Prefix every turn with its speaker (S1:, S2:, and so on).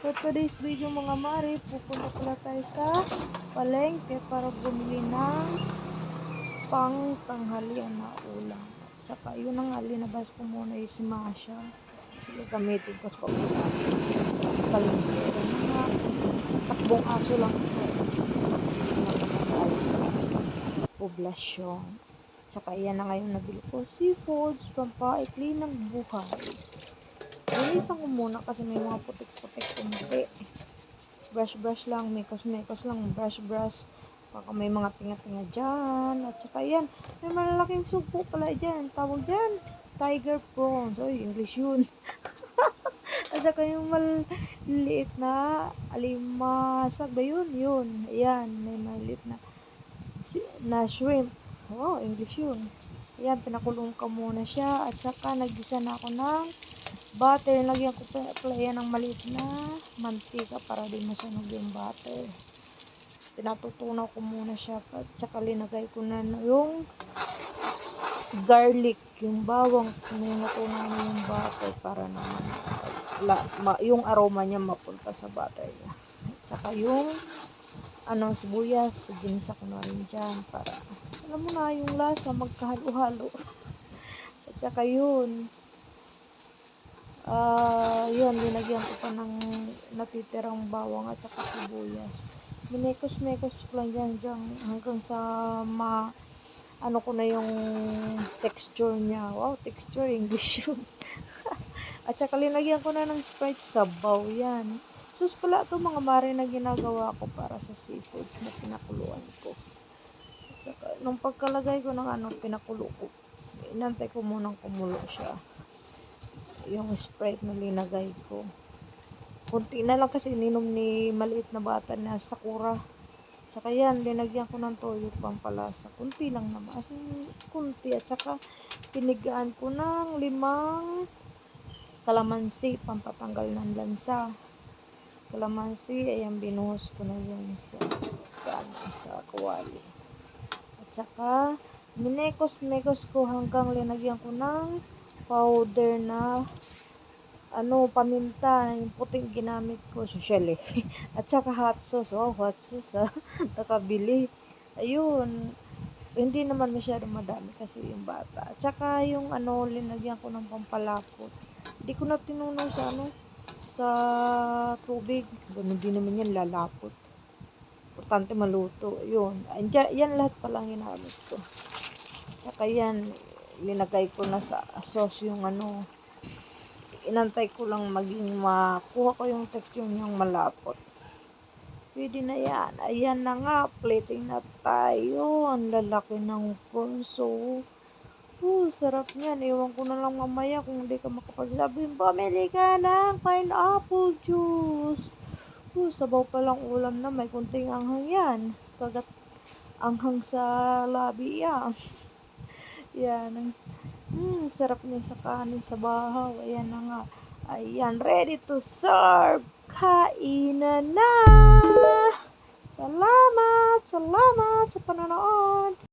S1: For today's video mga mare, pupunta pala tayo sa palengke para bumili ng pang-tanghalian na ulam. Saka yun ang linabas ko muna yung si Masha. Sige, gamitin ko sa palengke. Mga takbong aso lang ito. Nakakatayo sa poblasyon. Saka yan na ngayon nabili ko. Seafoods, pampaikli ng buhay. Linisan ko muna kasi may mga putik-putik kumpi. Brush lang, mekos lang, brush. Baka may mga pinga-pinga dyan. At saka yan, may malalaking sugpo pala dyan. Tawag dyan, tiger prawns. Oy, English yun. At saka yung maliit na alimasag ba yun? Yun, ayan, may maliit na shrimp. Wow, English yun. Ayan, pinakulong ko muna siya. At saka naggisa na ako ng butter. Lagyan ko pala yan ng maliit na mantika para di masunog yung butter. Pinatutunaw ko muna siya. At saka linagay ko na yung garlic, yung bawang. Pinatunaw na yung butter para naman yung aroma niya mapunta sa butter niya. At saka yung sibuyas, ginisa ko na rin dyan para alam mo na yung lasa magkahalo-halo. At saka yun linagyan ko pa ng natitirang bawang at saka sibuyas. Minekos ko lang dyan hanggang sa ko na yung texture niya. Wow, texture, English yun. At saka linagyan ko na ng Sprite, sabaw yan. Sus pala ito mga mare na ginagawa ko para sa seafoods na pinakuluan ko. At saka nung pagkalagay ko ng pinakulo ko, inantay ko munang kumulo siya. Yung Sprite na linagay ko. Kunti na lang kasi ininom ni maliit na bata na Sakura. Saka yan, linagyan ko ng toyo pampalasa. Kunti lang naman. Kunti. At saka pinigaan ko ng 5 kalamansi pampatanggal ng lansa. Kalamansi, ayan, binuhos ko na yan sa kawali. At saka minekos ko hanggang linagyan ko ng powder na paminta, yung puting ginamit ko, social at saka hot sauce. Oh, hot sauce nakabili. Ayun, hindi naman masyadong madami kasi yung bata. At saka yung linagyan ko ng pampalapot. Hindi ko na tinunaw sa tubig. Hindi naman yan lalapot. Importante maluto. Yun. Yan lahat palang ginamit ko. At saka yan, linagay ko na sa sauce yung inantay ko lang maging makuha ko yung texture niyang malapot. Pwede na yan. Ayan na nga, plating na tayo. Ang lalaki ng ponso. Sarap niyan. Ewan ko na lang mamaya kung hindi ka makapagsabi. Pamili ka ng pineapple juice. Sabaw palang ulam na may kunting anghang yan. Kagat anghang sa labi yan. Yan. Sarap niya sa kanin sa bahaw. Ayan na nga. Ayan, ready to serve. Kainan na. Salamat sa panonood.